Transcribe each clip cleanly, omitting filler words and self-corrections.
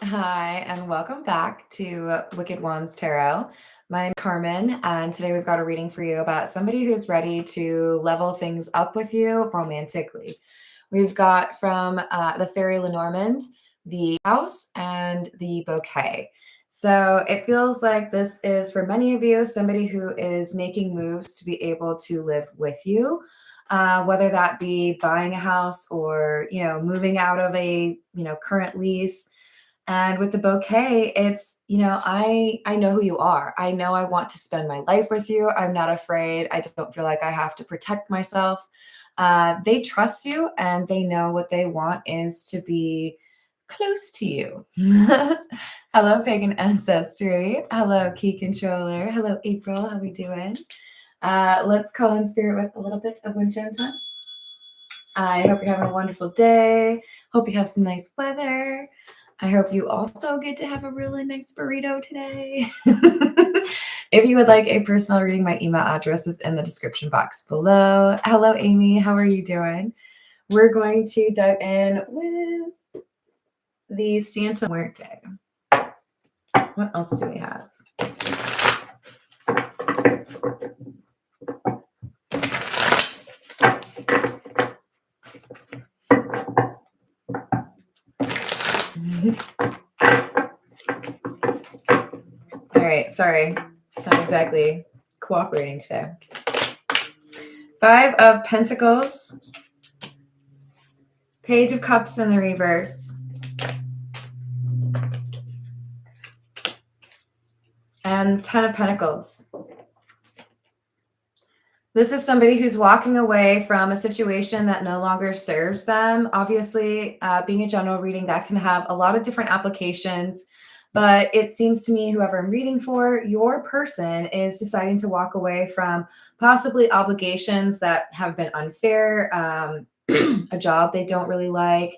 Hi, and welcome back to Wicked Ones Tarot. My name is Carmen, and today we've got a reading for you about somebody who's ready to level things up with you romantically. We've got from the Fairy Lenormand, the house, and the bouquet. So it feels like this is for many of you somebody who is making moves to be able to live with you, whether that be buying a house or moving out of a current lease. And with the bouquet, it's, I know who you are. I know I want to spend my life with you. I'm not afraid. I don't feel like I have to protect myself. They trust you and they know what they want is to be close to you. Hello, Pagan Ancestry. Hello, Key Controller. Hello, April. How we doing? Let's call in spirit with a little bit of wind chime time. I hope you're having a wonderful day. Hope you have some nice weather. I hope you also get to have a really nice burrito today. If you would like a personal reading, my email address is in the description box below. Hello, Amy. How are you doing? We're going to dive in with the Santa Muerte. What else do we have? All right, sorry. It's not exactly cooperating today. 5 of Pentacles. Page of Cups in the reverse. And 10 of Pentacles. This is somebody who's walking away from a situation that no longer serves them. Obviously, being a general reading, that can have a lot of different applications. But it seems to me, whoever I'm reading for, your person is deciding to walk away from possibly obligations that have been unfair, a job they don't really like,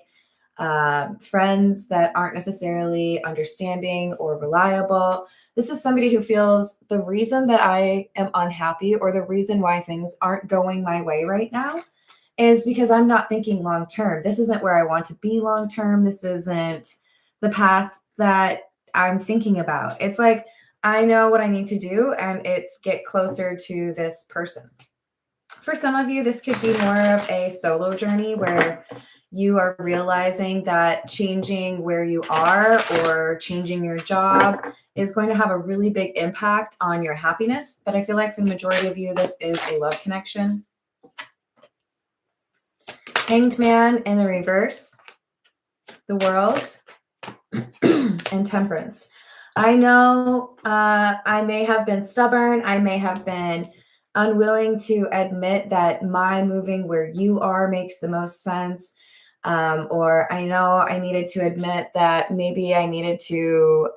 friends that aren't necessarily understanding or reliable. This is somebody who feels the reason that I am unhappy or the reason why things aren't going my way right now is because I'm not thinking long term. This isn't where I want to be long term. This isn't the path that I'm thinking about. It's like I know what I need to do, and it's get closer to this person. For some of you, this could be more of a solo journey where you are realizing that changing where you are or changing your job is going to have a really big impact on your happiness. But I feel like for the majority of you, this is a love connection. Hanged Man in the reverse, the World, and Temperance. I know I may have been stubborn. I may have been unwilling to admit that my moving where you are makes the most sense. Or I know I needed to admit that maybe I needed to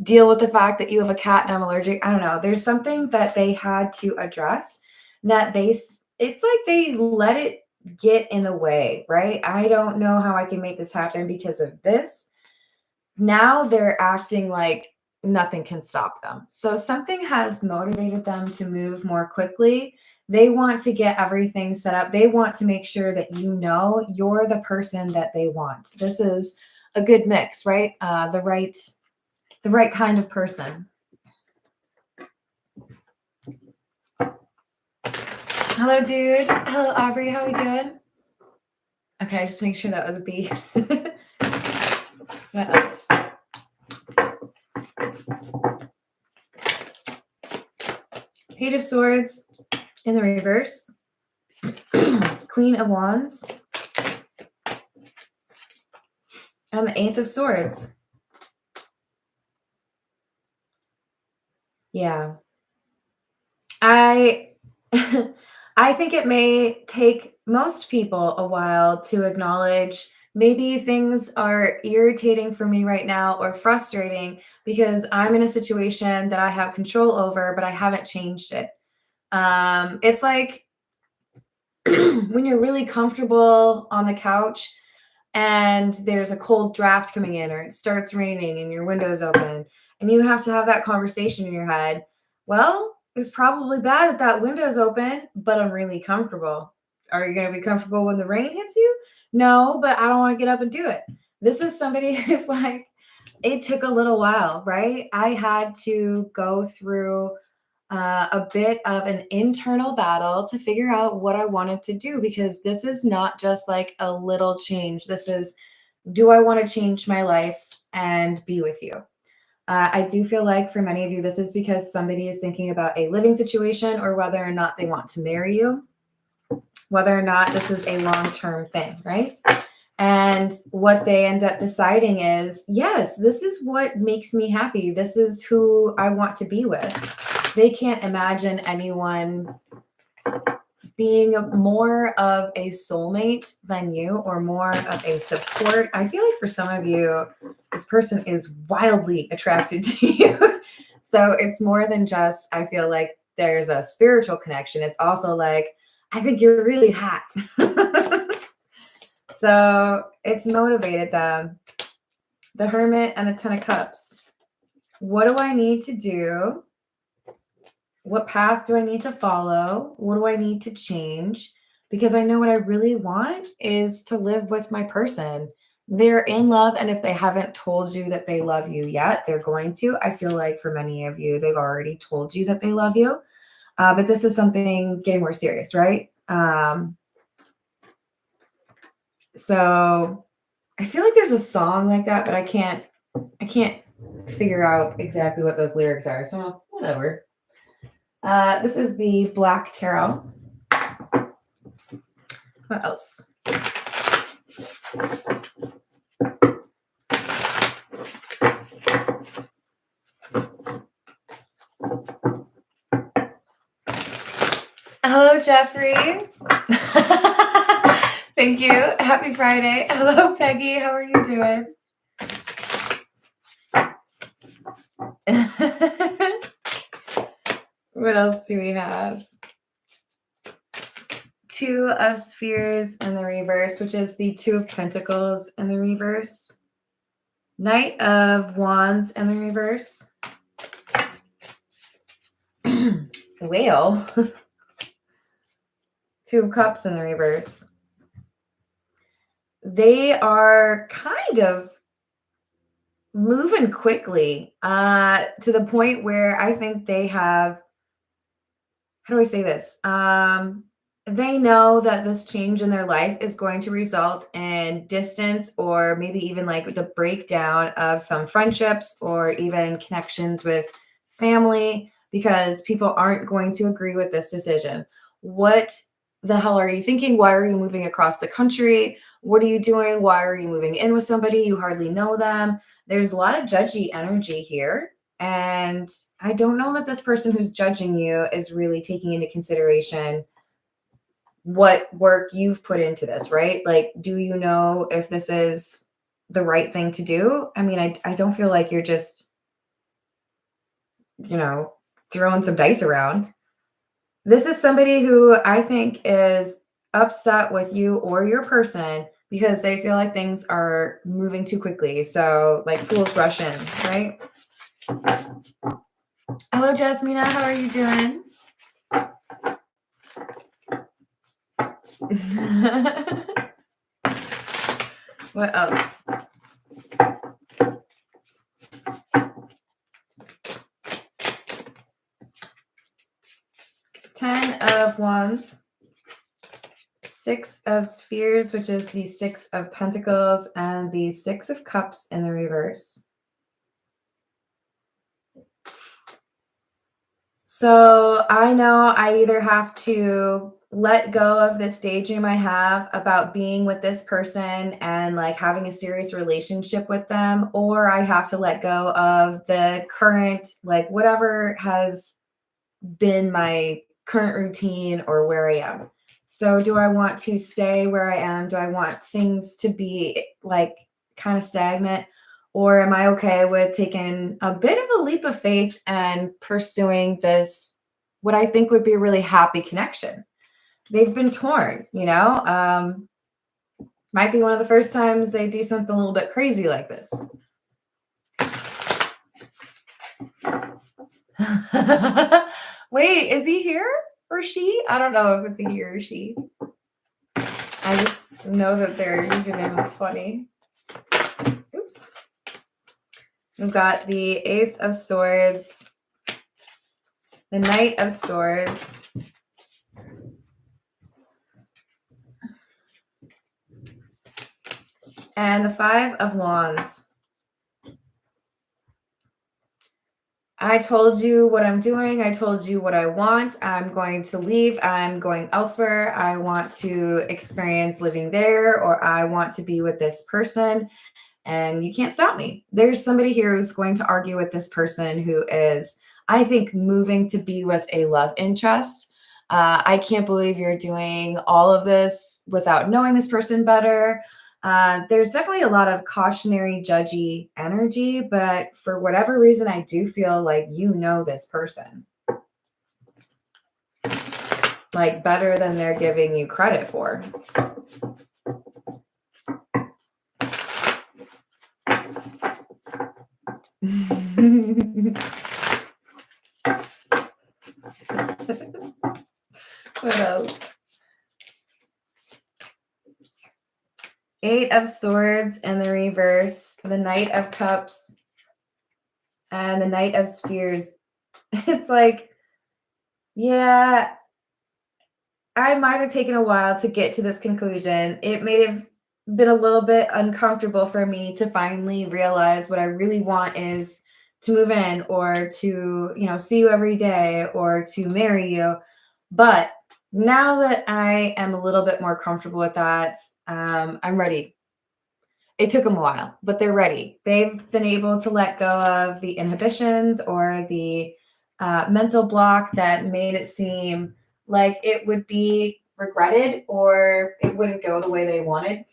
deal with the fact that you have a cat and I'm allergic. I don't know. There's something that they had to address that it's like they let it get in the way, right? I don't know how I can make this happen because of this. Now they're acting like nothing can stop them. So something has motivated them to move more quickly. They want to get everything set up. They want to make sure that you're the person that they want. This is a good mix, right? The right kind of person. Hello, dude. Hello, Aubrey. How we doing? Okay, just make sure that was a B. What else? Page of Swords in the reverse. Queen of Wands. And the Ace of Swords. Yeah. I think it may take most people a while to acknowledge maybe things are irritating for me right now or frustrating because I'm in a situation that I have control over, but I haven't changed it. It's like when you're really comfortable on the couch and there's a cold draft coming in or it starts raining and your window's open and you have to have that conversation in your head. Well, it's probably bad that window's open, but I'm really comfortable. Are you going to be comfortable when the rain hits you? No, but I don't want to get up and do it. This is somebody who's like, it took a little while, right? I had to go through a bit of an internal battle to figure out what I wanted to do, because this is not just like a little change. This is, do I want to change my life and be with you? I do feel like for many of you, this is because somebody is thinking about a living situation or whether or not they want to marry you, whether or not this is a long-term thing, right? And what they end up deciding is, yes, this is what makes me happy. This is who I want to be with. They can't imagine anyone being more of a soulmate than you, or more of a support. I feel like for some of you, this person is wildly attracted to you. So it's more than just, I feel like there's a spiritual connection. It's also like, I think you're really hot. So it's motivated them. The Hermit and the Ten of Cups. What do I need to do? What path do I need to follow? What do I need to change? Because I know what I really want is to live with my person. They're in love, and if they haven't told you that they love you yet, they're going to. I feel like for many of you, they've already told you that they love you. But this is something getting more serious, right? So I feel like there's a song like that, but I can't figure out exactly what those lyrics are. So whatever. This is the Black Tarot. What else? Hello, Jeffrey. Thank you. Happy Friday. Hello, Peggy. How are you doing? What else do we have? Two of Spheres in the reverse, which is the Two of Pentacles in the reverse. Knight of Wands in the reverse. The Whale. Two of Cups in the reverse. They are kind of moving quickly to the point where I think they have, how do I say this? They know that this change in their life is going to result in distance, or maybe even like the breakdown of some friendships or even connections with family, because people aren't going to agree with this decision. What the hell are you thinking? Why are you moving across the country? What are you doing? Why are you moving in with somebody? You hardly know them. There's a lot of judgy energy here. And I don't know that this person who's judging you is really taking into consideration what work you've put into this, right? Like, do you know if this is the right thing to do? I mean, I don't feel like you're just, throwing some dice around. This is somebody who I think is upset with you or your person because they feel like things are moving too quickly. So like fools rush in, right? Hello, Jasmina. How are you doing? What else? Ten of Wands, Six of Spheres, which is the Six of Pentacles, and the Six of Cups in the reverse. So I know I either have to let go of this daydream I have about being with this person and like having a serious relationship with them, or I have to let go of the current, like whatever has been my current routine or where I am. So do I want to stay where I am? Do I want things to be like kind of stagnant? Or am I okay with taking a bit of a leap of faith and pursuing this, what I think would be a really happy connection? They've been torn, might be one of the first times they do something a little bit crazy like this. Wait, is he here or she? I don't know if it's a he or she. I just know that their username is funny. Oops. We've got the Ace of Swords, the Knight of Swords, and the Five of Wands. I told you what I'm doing. I told you what I want. I'm going to leave. I'm going elsewhere. I want to experience living there, or I want to be with this person, and you can't stop me. There's somebody here who's going to argue with this person who is, I think, moving to be with a love interest. I can't believe you're doing all of this without knowing this person better. There's definitely a lot of cautionary, judgy energy, but for whatever reason, I do feel like you know this person, like better than they're giving you credit for. What else? Eight of Swords in the reverse, the Knight of Cups, and the Knight of Spears. It's like, yeah, I might have taken a while to get to this conclusion. It may have been a little bit uncomfortable for me to finally realize what I really want is to move in, or to, see you every day, or to marry you. But now that I am a little bit more comfortable with that, I'm ready. It took them a while, but they're ready. They've been able to let go of the inhibitions or the mental block that made it seem like it would be regretted or it wouldn't go the way they wanted.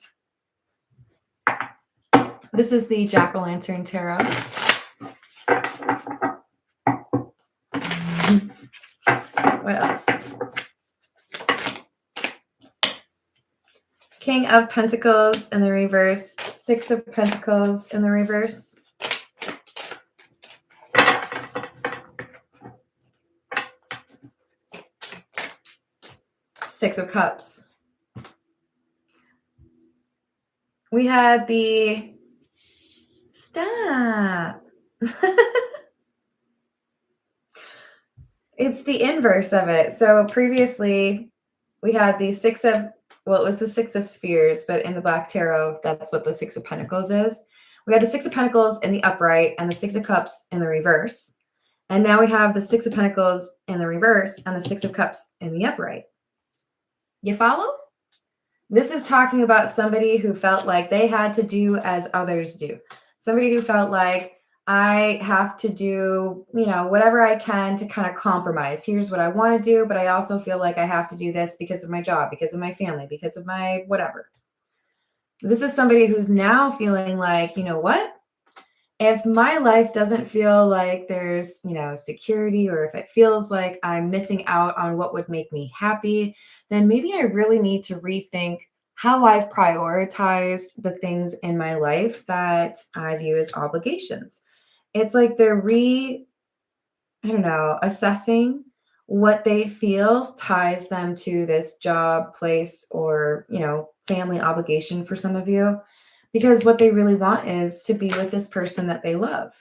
This is the Jack-o'-lantern tarot. What else? King of Pentacles in the reverse, Six of Pentacles in the reverse. Six of Cups. We had the stop. It's the inverse of it. So previously we had the Six of, well, it was the Six of Spheres, but in the Black Tarot, that's what the Six of Pentacles is. We had the Six of Pentacles in the upright and the Six of Cups in the reverse. And now we have the Six of Pentacles in the reverse and the Six of Cups in the upright. You follow? This is talking about somebody who felt like they had to do as others do. Somebody who felt like, I have to do, whatever I can to kind of compromise. Here's what I want to do, but I also feel like I have to do this because of my job, because of my family, because of my whatever. This is somebody who's now feeling like, you know what? If my life doesn't feel like there's, security, or if it feels like I'm missing out on what would make me happy, then maybe I really need to rethink how I've prioritized the things in my life that I view as obligations. It's like they're assessing what they feel ties them to this job, place, or, family obligation for some of you. Because what they really want is to be with this person that they love.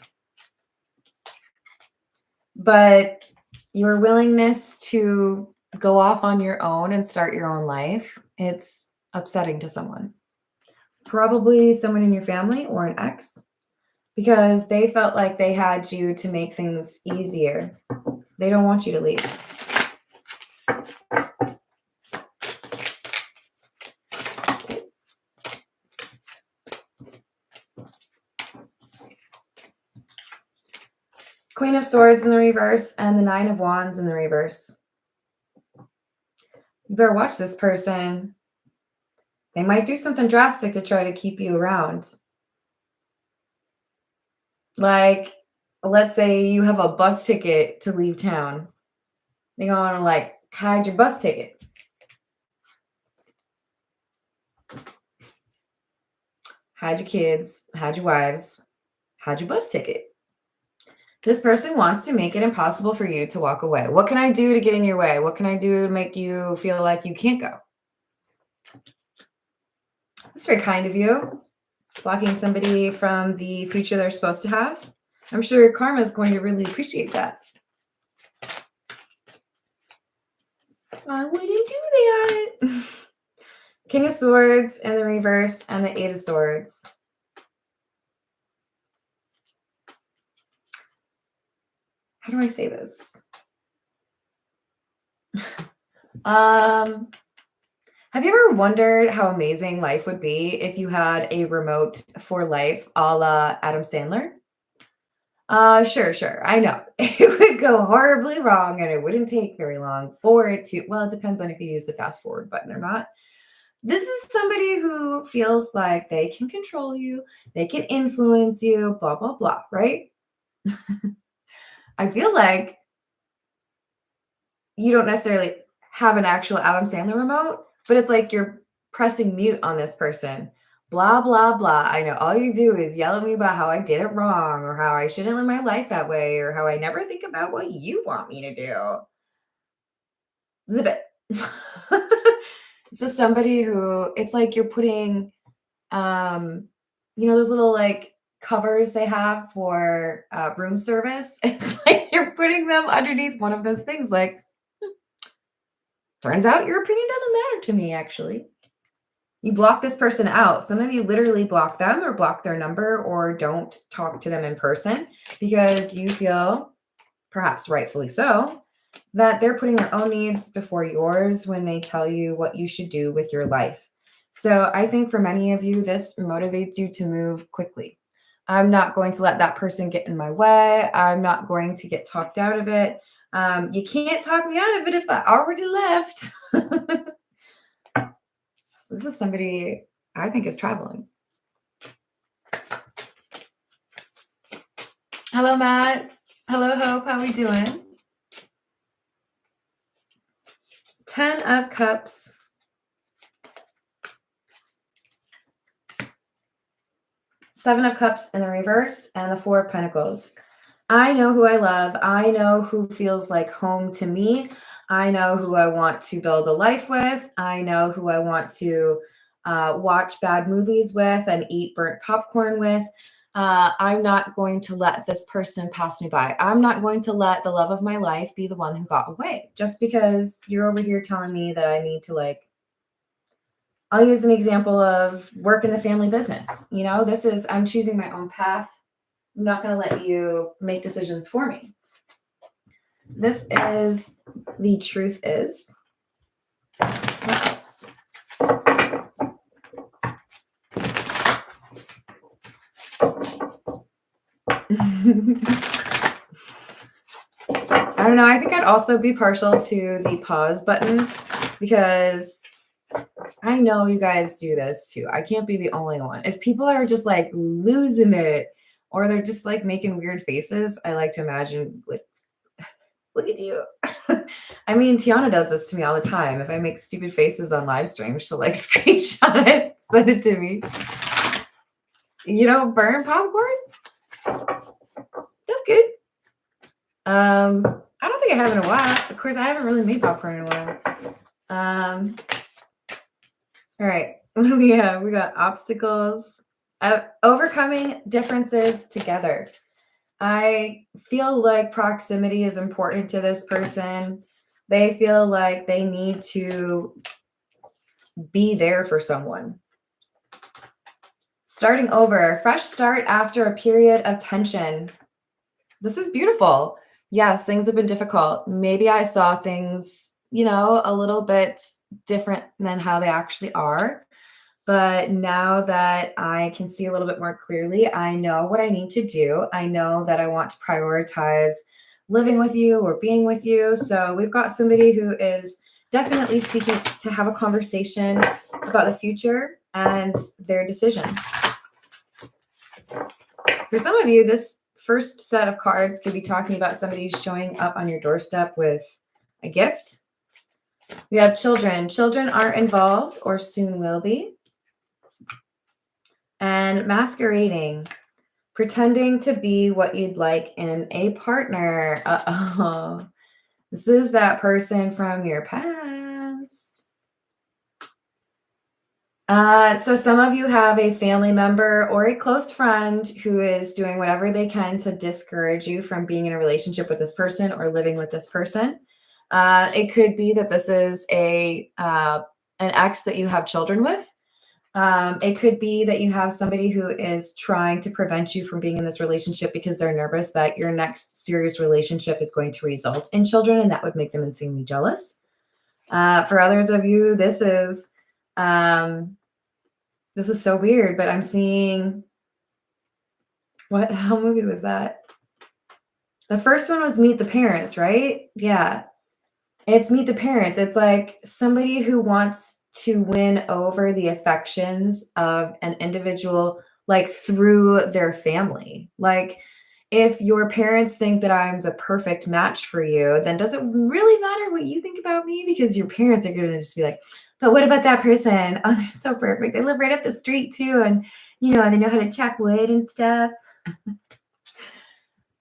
But your willingness to go off on your own and start your own life, it's upsetting to someone. Probably someone in your family or an ex, because they felt like they had you to make things easier. They don't want you to leave. Queen of Swords in the reverse and the Nine of Wands in the reverse. You better watch this person. They might do something drastic to try to keep you around. Like, let's say you have a bus ticket to leave town. They go on and hide your bus ticket. Hide your kids, hide your wives, hide your bus ticket. This person wants to make it impossible for you to walk away. What can I do to get in your way? What can I do to make you feel like you can't go? That's very kind of you. blocking somebody from the future they're supposed to have. I'm sure karma is going to really appreciate that. I wouldn't do that. King of Swords in the reverse and the Eight of Swords. How do I say this? Have you ever wondered how amazing life would be if you had a remote for life a la Adam Sandler? Sure. I know. It would go horribly wrong and it wouldn't take very long for it to, well, it depends on if you use the fast forward button or not. This is somebody who feels like they can control you, they can influence you, blah, blah, blah, right? I feel like you don't necessarily have an actual Adam Sandler remote, but it's like you're pressing mute on this person. Blah, blah, blah. I know all you do is yell at me about how I did it wrong or how I shouldn't live my life that way or how I never think about what you want me to do. Zip it. This is somebody who it's like you're putting those little like covers they have for room service. It's like you're putting them underneath one of those things like turns out your opinion doesn't matter to me, actually. You block this person out. Some of you literally block them or block their number or don't talk to them in person because you feel, perhaps rightfully so, that they're putting their own needs before yours when they tell you what you should do with your life. So I think for many of you, this motivates you to move quickly. I'm not going to let that person get in my way. I'm not going to get talked out of it. You can't talk me out of it if I already left. This is somebody I think is traveling. Hello, Matt. Hello, Hope. How we doing? 10 of Cups. Seven of Cups in the reverse and the Four of Pentacles. I know who I love. I know who feels like home to me. I know who I want to build a life with. I know who I want to watch bad movies with and eat burnt popcorn with. I'm not going to let this person pass me by. I'm not going to let the love of my life be the one who got away just because you're over here telling me that I need to I'll use an example of work in the family business. I'm choosing my own path. I'm not going to let you make decisions for me. This is the truth is. What else? I don't know. I think I'd also be partial to the pause button because I know you guys do this too. I can't be the only one. If people are just like losing it or they're just like making weird faces, I like to imagine, like, look at you. I mean, Tiana does this to me all the time. If I make stupid faces on live stream, she'll like screenshot it, send it to me. Burn popcorn? That's good. I don't think I have in a while. Of course, I haven't really made popcorn in a while. All right. What do we have? We got obstacles. Overcoming differences together. I feel like proximity is important to this person. They feel like they need to be there for someone. Starting over, fresh start after a period of tension. This is beautiful. Yes, things have been difficult. Maybe I saw things, a little bit different than how they actually are. But now that I can see a little bit more clearly, I know what I need to do. I know that I want to prioritize living with you or being with you. So we've got somebody who is definitely seeking to have a conversation about the future and their decision. For some of you, this first set of cards could be talking about somebody showing up on your doorstep with a gift. We have children. Children are involved or soon will be. And masquerading, pretending to be what you'd like in a partner. Uh-oh. This is that person from your past. So some of you have a family member or a close friend who is doing whatever they can to discourage you from being in a relationship with this person or living with this person. It could be that this is an ex that you have children with. It could be that you have somebody who is trying to prevent you from being in this relationship because they're nervous that your next serious relationship is going to result in children, and that would make them insanely jealous. For others of you, this is so weird, but I'm seeing what hell movie was that? The first one was Meet the Parents, right? Yeah. It's Meet the Parents. It's like somebody who wants to win over the affections of an individual, like through their family. Like, if your parents think that I'm the perfect match for you, then does it really matter what you think about me? Because your parents are going to just be like, but what about that person? Oh, they're so perfect. They live right up the street too. And, they know how to chop wood and stuff.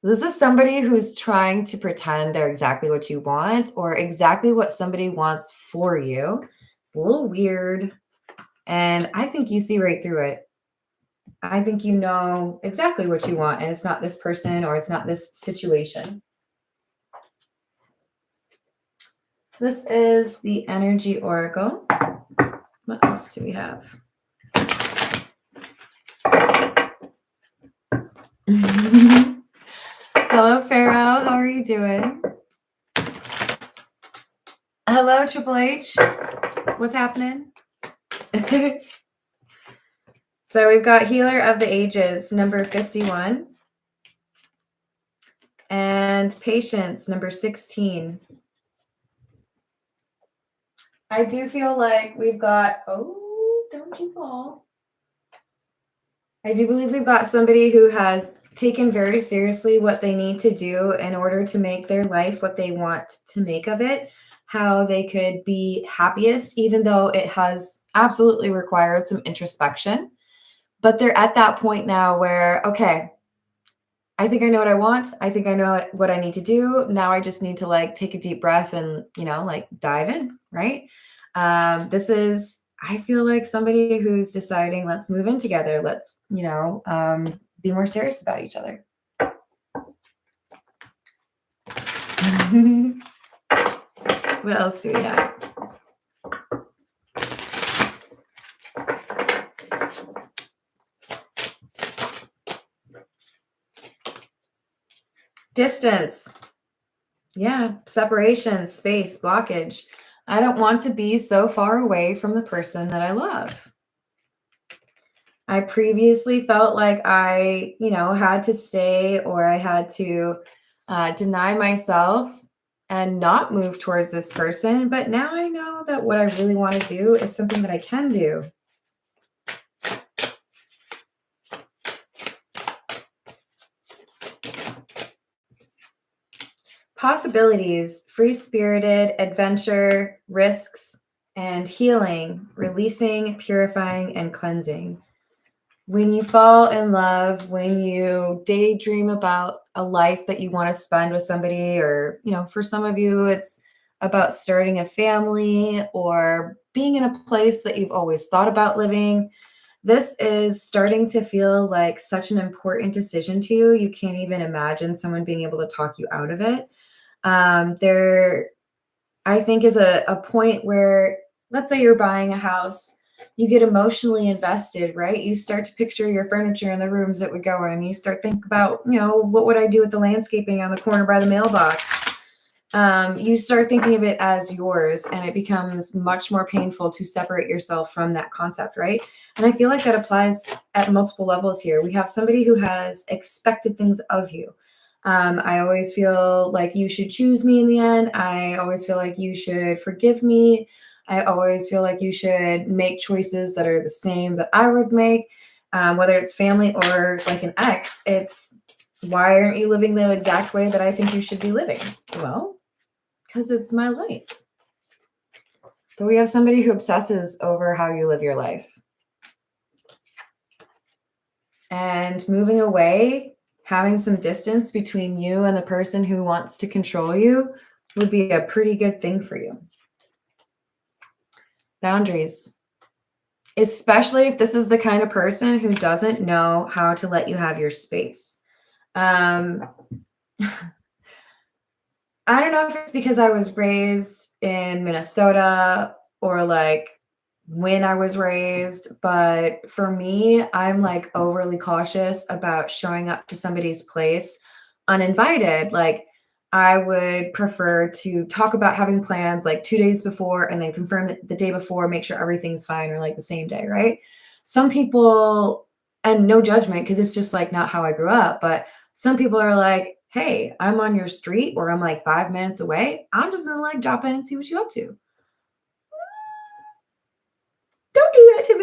This is somebody who's trying to pretend they're exactly what you want or exactly what somebody wants for you. It's a little weird. And I think you see right through it. I think you know exactly what you want, and it's not this person or it's not this situation. This is the energy oracle. What else do we have? Hello, Pharaoh. How are you doing? Hello, Triple H. What's happening? So we've got Healer of the Ages, number 51. And Patience, number 16. I do feel like we've got, don't you fall. I do believe we've got somebody who has taken very seriously what they need to do in order to make their life what they want to make of it, how they could be happiest, even though it has absolutely required some introspection. But they're at that point now where, okay, I think I know what I want. I think I know what I need to do. Now I just need to take a deep breath and, dive in, right? I feel like somebody who's deciding, let's move in together. Let's, be more serious about each other. What else do we have? Distance. Yeah, separation, space, blockage. I don't want to be so far away from the person that I love. I previously felt like I, had to stay or I had to deny myself and not move towards this person. But now I know that what I really want to do is something that I can do. Possibilities, free-spirited, adventure, risks, and healing, releasing, purifying, and cleansing. When you fall in love, when you daydream about a life that you want to spend with somebody, or, for some of you, it's about starting a family or being in a place that you've always thought about living. This is starting to feel like such an important decision to you. You can't even imagine someone being able to talk you out of it. There, I think, is a point where, let's say you're buying a house, you get emotionally invested, right? You start to picture your furniture and the rooms that would go in. You start thinking about, what would I do with the landscaping on the corner by the mailbox? You start thinking of it as yours, and it becomes much more painful to separate yourself from that concept, right? And I feel like that applies at multiple levels here. We have somebody who has expected things of you. I always feel like you should choose me in the end. I always feel like you should forgive me. I always feel like you should make choices that are the same that I would make, whether it's family or like an ex. It's, why aren't you living the exact way that I think you should be living? Well, because it's my life. But we have somebody who obsesses over how you live your life. And moving away, having some distance between you and the person who wants to control you would be a pretty good thing for you. Boundaries. especially if this is the kind of person who doesn't know how to let you have your space. Um, I don't know if it's because I was raised in Minnesota or like when I was raised, but for me, I'm like overly cautious about showing up to somebody's place uninvited. Like, I would prefer to talk about having plans like 2 days before and then confirm it the day before, make sure everything's fine, or like the same day, right? Some people, and no judgment because it's just like not how I grew up, but some people are like, hey, I'm on your street or I'm like 5 minutes away. I'm just gonna like drop in and see what you up to. Don't do that to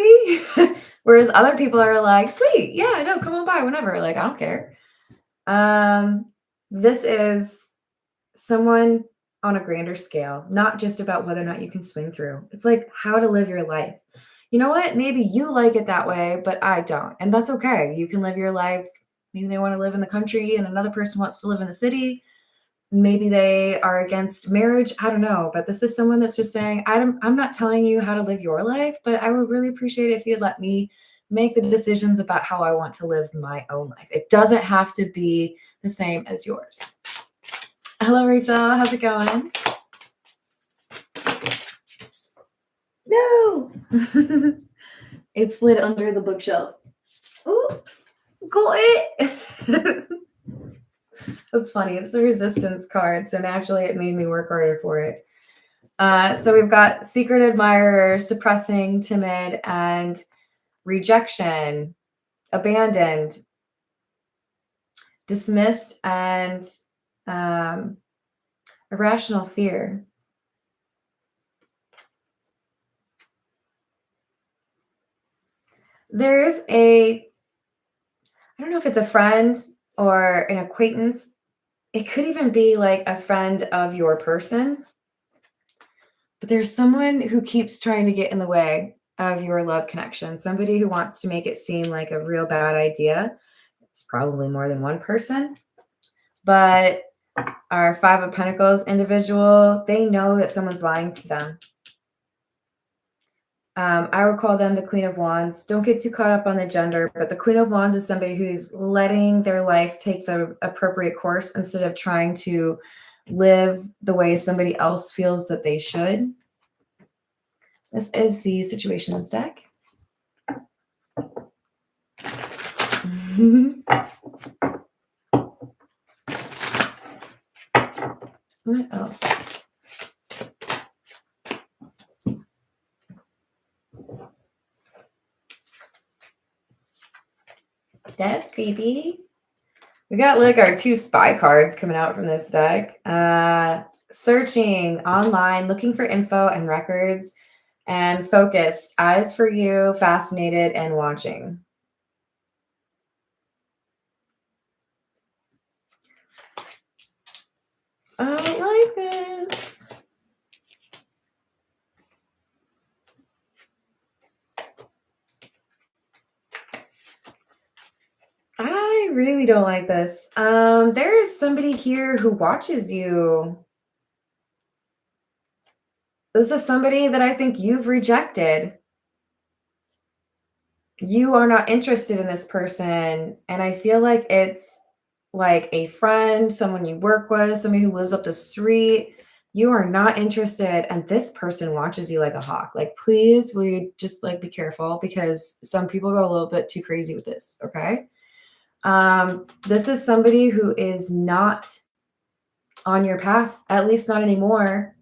me. Whereas other people are like, sweet, yeah, no, come on by whenever. Like, I don't care. Um, this is someone on a grander scale, not just about whether or not you can swing through. It's like how to live your life. You know what? Maybe you like it that way, but I don't. And that's okay. You can live your life. Maybe they want to live in the country and another person wants to live in the city. Maybe they are against marriage. I don't know. But this is someone that's just saying, I'm not telling you how to live your life, but I would really appreciate it if you'd let me make the decisions about how I want to live my own life. It doesn't have to be the same as yours. Hello, Rachel. How's it going? No. It slid under the bookshelf. Ooh, got it. That's funny. It's the resistance card. So naturally it made me work harder for it. So we've got secret admirer, suppressing, timid, and rejection, abandoned, dismissed, and irrational fear. There's I don't know if it's a friend or an acquaintance. It could even be like a friend of your person. But there's someone who keeps trying to get in the way of your love connection, somebody who wants to make it seem like a real bad idea. It's probably more than one person. But our Five of Pentacles individual, they know that someone's lying to them. I would call them the Queen of Wands. Don't get too caught up on the gender, but the Queen of Wands is somebody who's letting their life take the appropriate course instead of trying to live the way somebody else feels that they should. This is the Situations deck. What else? That's creepy. We got like our two spy cards coming out from this deck. Searching online, looking for info and records, and focused. Eyes for you, fascinated, and watching. I don't like this. I really don't like this. There is somebody here who watches you. This is somebody that I think you've rejected. You are not interested in this person. And I feel like it's like a friend, someone you work with, somebody who lives up the street. You are not interested, and this person watches you like a hawk. Like, please, will you just like be careful, because some people go a little bit too crazy with this, okay? This is somebody who is not on your path, at least not anymore.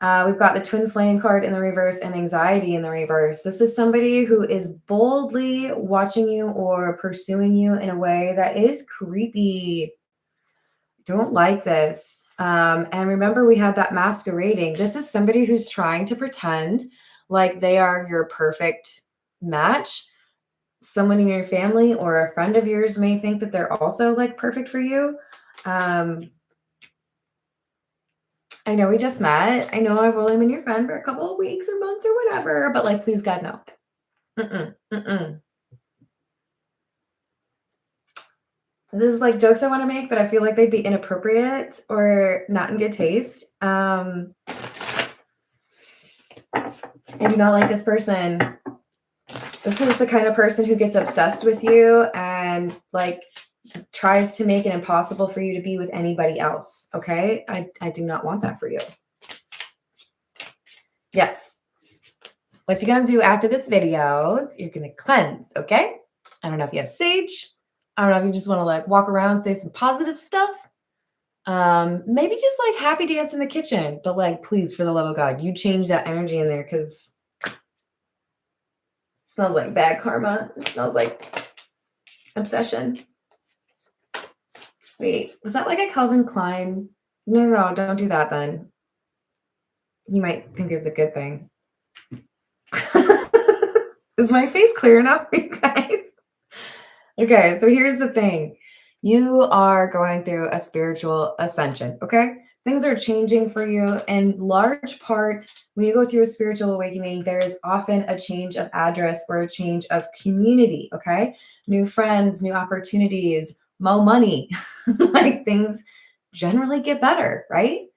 We've got the twin flame card in the reverse and anxiety in the reverse. This is somebody who is boldly watching you or pursuing you in a way that is creepy. Don't like this. And remember, we had that masquerading. This is somebody who's trying to pretend like they are your perfect match. Someone in your family or a friend of yours may think that they're also like perfect for you. I know we just met. I know I've only been your friend for a couple of weeks or months or whatever, but like, please, God, no. This is like jokes I want to make, but I feel like they'd be inappropriate or not in good taste. I do not like this person. This is the kind of person who gets obsessed with you and like tries to make it impossible for you to be with anybody else. Okay. I do not want that for you. Yes. What you're going to do after this video is you're going to cleanse. Okay. I don't know if you have sage. I don't know if you just want to like walk around, say some positive stuff. Maybe just like happy dance in the kitchen, but like, please, for the love of God, you change that energy in there because it smells like bad karma. It smells like obsession. Wait, was that like a Calvin Klein? No, don't do that then. You might think it's a good thing. Is my face clear enough for you guys? Okay, so here's the thing. You are going through a spiritual ascension, okay? Things are changing for you. In large part, when you go through a spiritual awakening, there is often a change of address or a change of community, okay? New friends, new opportunities, more money. Like things generally get better, right?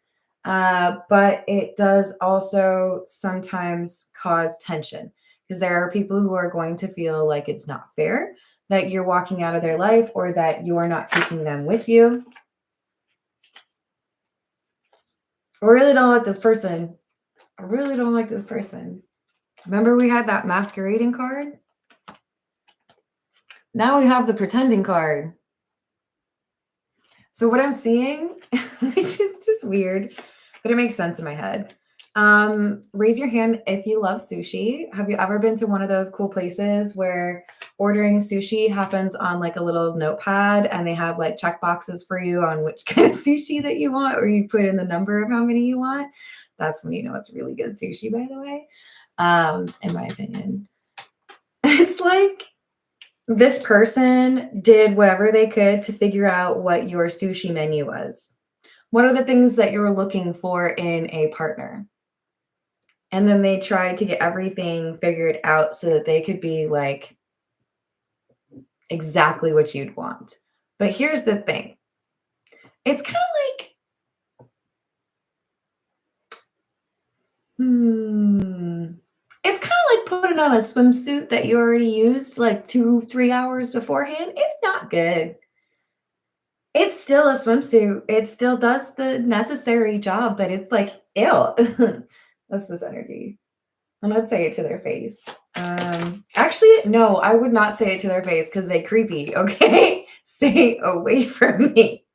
But it does also sometimes cause tension because there are people who are going to feel like it's not fair that you're walking out of their life or that you're not taking them with you. I really don't like this person. I really don't like this person. Remember we had that masquerading card? Now we have the pretending card. So what I'm seeing, which is just weird, but it makes sense in my head. Raise your hand if you love sushi. Have you ever been to one of those cool places where ordering sushi happens on like a little notepad and they have like check boxes for you on which kind of sushi that you want, or you put in the number of how many you want? That's when you know it's really good sushi, by the way. In my opinion. It's like this person did whatever they could to figure out what your sushi menu was. What are the things that you're looking for in a partner? And then they tried to get everything figured out so that they could be like exactly what you'd want. But here's the thing. It's kind of like, it's kind of like putting on a swimsuit that you already used like 2-3 hours beforehand. It's not good. It's still a swimsuit. It still does the necessary job, but it's like, ew. That's this energy. I'm not say it to their face. Actually, no, I would not say it to their face because they creepy, okay? Stay away from me.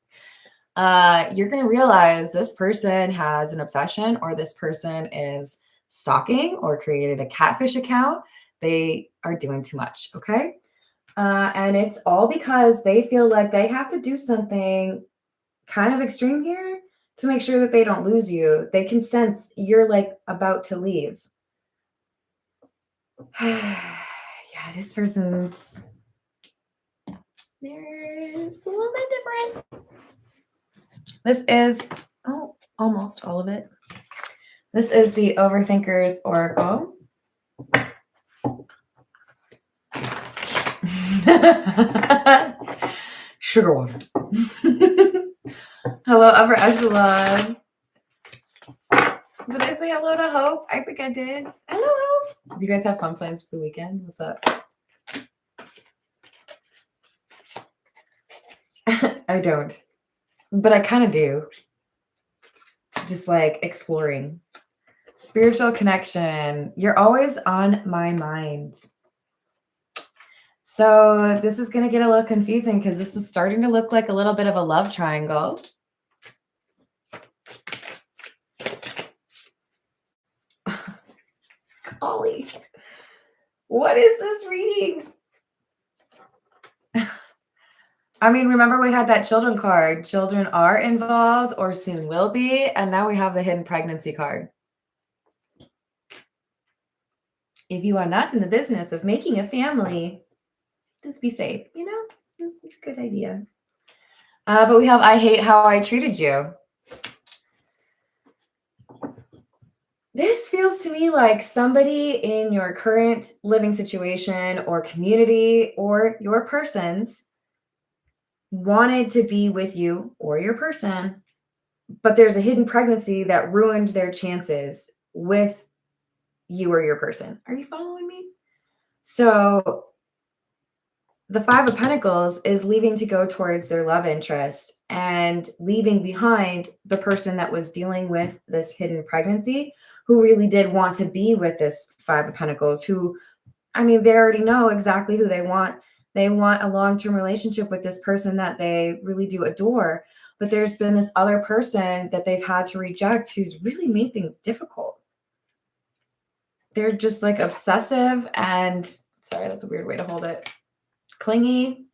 You're going to realize this person has an obsession or this person is stalking or created a catfish account. They are doing too much, okay? And it's all because they feel like they have to do something kind of extreme here to make sure that they don't lose you. They can sense you're like about to leave. Yeah, this person's there's a little bit different. This is almost all of it. This is the Overthinkers Oracle. Sugar water. Hello, Upper Echelon. Did I say hello to Hope? I think I did. Hello, Hope. Do you guys have fun plans for the weekend? What's up? I don't. But I kind of do. Just like exploring. Spiritual connection. You're always on my mind. So this is going to get a little confusing because this is starting to look like a little bit of a love triangle. Golly. What is this reading? I mean, remember we had that children card. Children are involved or soon will be. And now we have the hidden pregnancy card. If you are not in the business of making a family, just be safe, you know? It's a good idea. But we have I hate how I treated you. This feels to me like somebody in your current living situation or community or your persons wanted to be with you or your person, but there's a hidden pregnancy that ruined their chances with you or your person. Are you following me? So the Five of Pentacles is leaving to go towards their love interest and leaving behind the person that was dealing with this hidden pregnancy, who really did want to be with this Five of Pentacles, who, I mean, they already know exactly who they want. They want a long-term relationship with this person that they really do adore. But there's been this other person that they've had to reject who's really made things difficult. They're just like obsessive and, sorry, that's a weird way to hold it, clingy.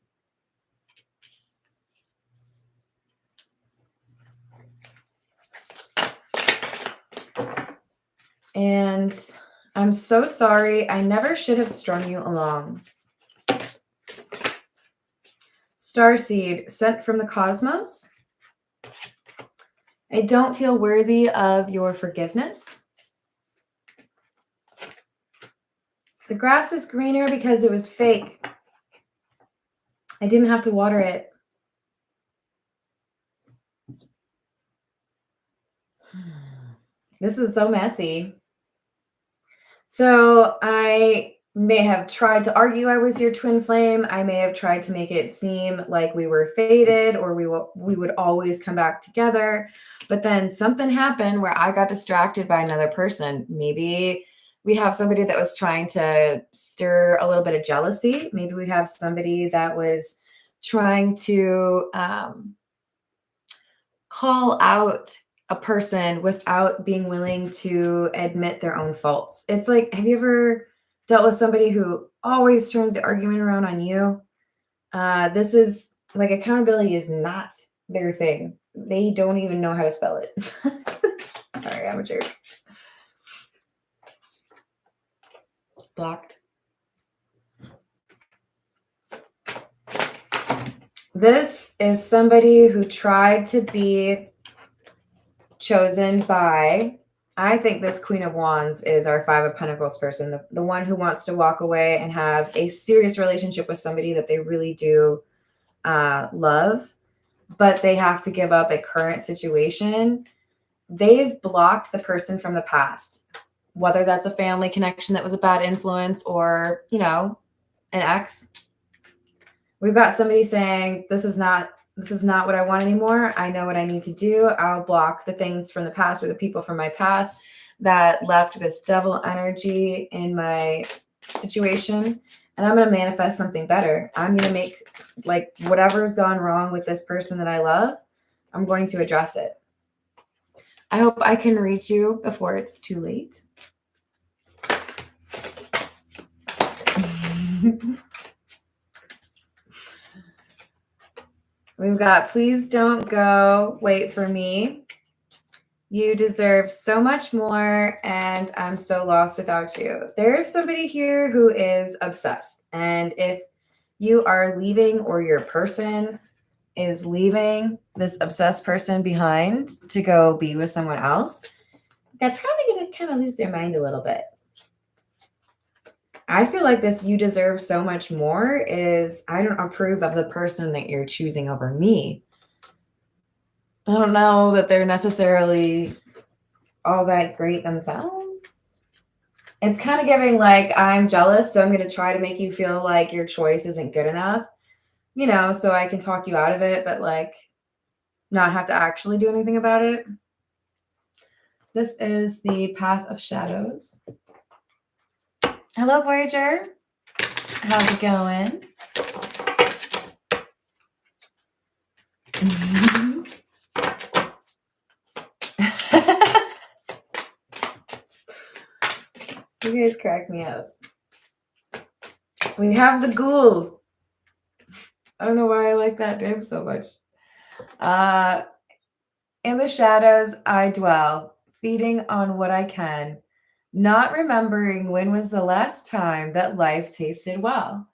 And I'm so sorry. I never should have strung you along. Starseed, sent from the cosmos. I don't feel worthy of your forgiveness. The grass is greener because it was fake. I didn't have to water it. This is so messy. So I may have tried to argue I was your twin flame. I may have tried to make it seem like we were fated or we would always come back together. But then something happened where I got distracted by another person. Maybe we have somebody that was trying to stir a little bit of jealousy. Maybe we have somebody that was trying to call out a person without being willing to admit their own faults. It's like, have you ever dealt with somebody who always turns the argument around on you? This is like, accountability is not their thing. They don't even know how to spell it. Sorry, I'm a jerk. Blocked. This is somebody who tried to be chosen by, I think this Queen of Wands is our Five of Pentacles person, the one who wants to walk away and have a serious relationship with somebody that they really do love, but they have to give up a current situation. They've blocked the person from the past, whether that's a family connection that was a bad influence or, you know, an ex. We've got somebody saying, this is not what I want anymore. I know what I need to do. I'll block the things from the past or the people from my past that left this devil energy in my situation. And I'm going to manifest something better. I'm going to make, like, whatever's gone wrong with this person that I love, I'm going to address it. I hope I can reach you before it's too late. We've got, please don't go, wait for me. You deserve so much more, and I'm so lost without you. There's somebody here who is obsessed. And if you are leaving or your person is leaving this obsessed person behind to go be with someone else, they're probably going to kind of lose their mind a little bit. I feel like this you deserve so much more is, I don't approve of the person that you're choosing over me. I don't know that they're necessarily all that great themselves. It's kind of giving like, I'm jealous, so I'm going to try to make you feel like your choice isn't good enough, you know, so I can talk you out of it, but like not have to actually do anything about it. This is the Path of Shadows. Hello, Voyager. How's it going? You guys crack me up. We have the Ghoul. I don't know why I like that name so much. In the shadows I dwell, feeding on what I can, not remembering when was the last time that life tasted well.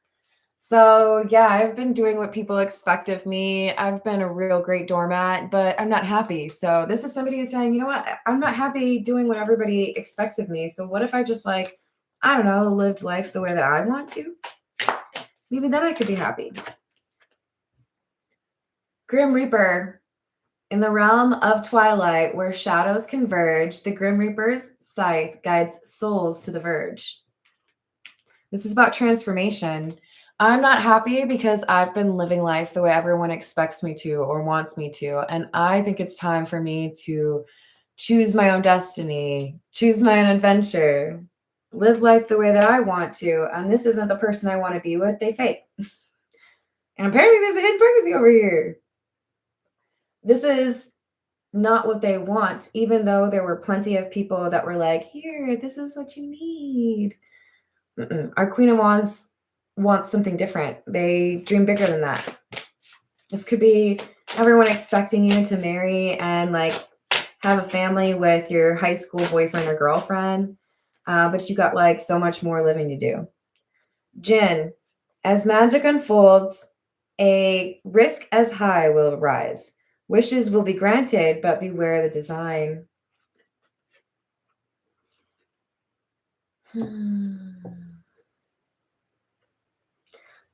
So yeah, I've been doing what people expect of me. I've been a real great doormat, but I'm not happy. So this is somebody who's saying, you know what? I'm not happy doing what everybody expects of me. So what if I just, like, I don't know, lived life the way that I want to? Maybe then I could be happy. Grim Reaper. In the realm of twilight, where shadows converge, the Grim Reaper's scythe guides souls to the verge. This is about transformation. I'm not happy because I've been living life the way everyone expects me to or wants me to. And I think it's time for me to choose my own destiny, choose my own adventure, live life the way that I want to. And this isn't the person I want to be with. They fake. And apparently there's a hidden pregnancy over here. This is not what they want, even though there were plenty of people that were like, here, this is what you need. Our Queen of Wands wants something different. They dream bigger than that. This could be everyone expecting you to marry and like have a family with your high school boyfriend or girlfriend, but you got like so much more living to do. Jinn, as magic unfolds, a risk as high will arise. Wishes will be granted, but beware the design.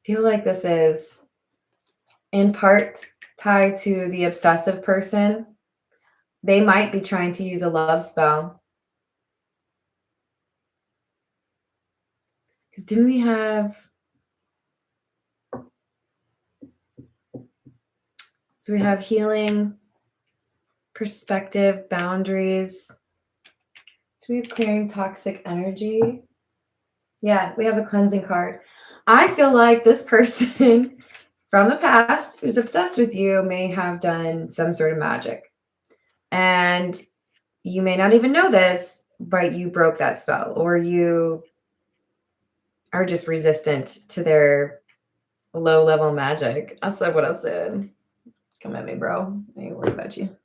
Feel like this is in part tied to the obsessive person. They might be trying to use a love spell. Because didn't we have... So we have healing, perspective, boundaries. So we have clearing toxic energy. Yeah, we have a cleansing card. I feel like this person from the past who's obsessed with you may have done some sort of magic. And you may not even know this, but you broke that spell, or you are just resistant to their low-level magic. I said what I said. Come at me, bro. I ain't worried about you.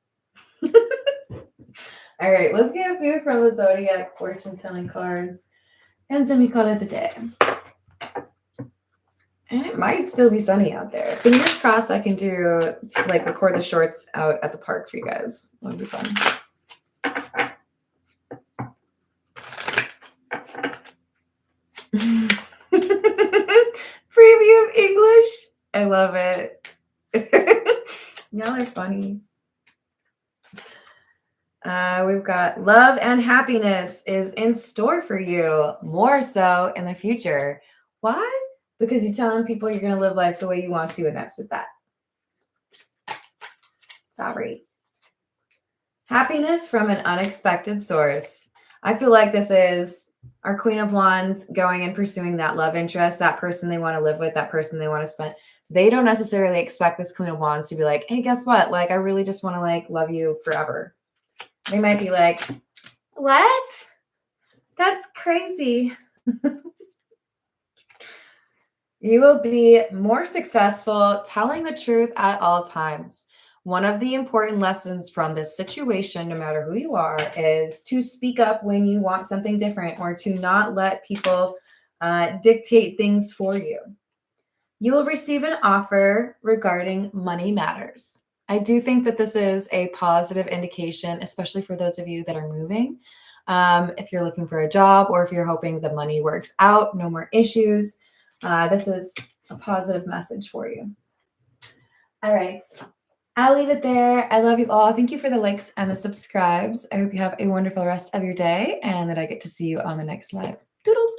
All right, let's get a few from the Zodiac fortune telling cards. And then we call it a day. And it might still be sunny out there. Fingers crossed I can do, like, record the shorts out at the park for you guys. That'll be fun. Premium English. I love it. Y'all are funny. We've got love and happiness is in store for you, more so in the future. Why? Because you're telling people you're going to live life the way you want to, and that's just that. Sorry. Happiness from an unexpected source. I feel like this is our Queen of Wands going and pursuing that love interest, that person they want to live with, that person they want to spend. They don't necessarily expect this Queen of Wands to be like, hey, guess what? Like, I really just want to like love you forever. They might be like, what? That's crazy. You will be more successful telling the truth at all times. One of the important lessons from this situation, no matter who you are, is to speak up when you want something different, or to not let people dictate things for you. You will receive an offer regarding money matters. I do think that this is a positive indication, especially for those of you that are moving. If you're looking for a job, or if you're hoping the money works out, no more issues. This is a positive message for you. All right. I'll leave it there. I love you all. Thank you for the likes and the subscribes. I hope you have a wonderful rest of your day, and that I get to see you on the next live. Doodles.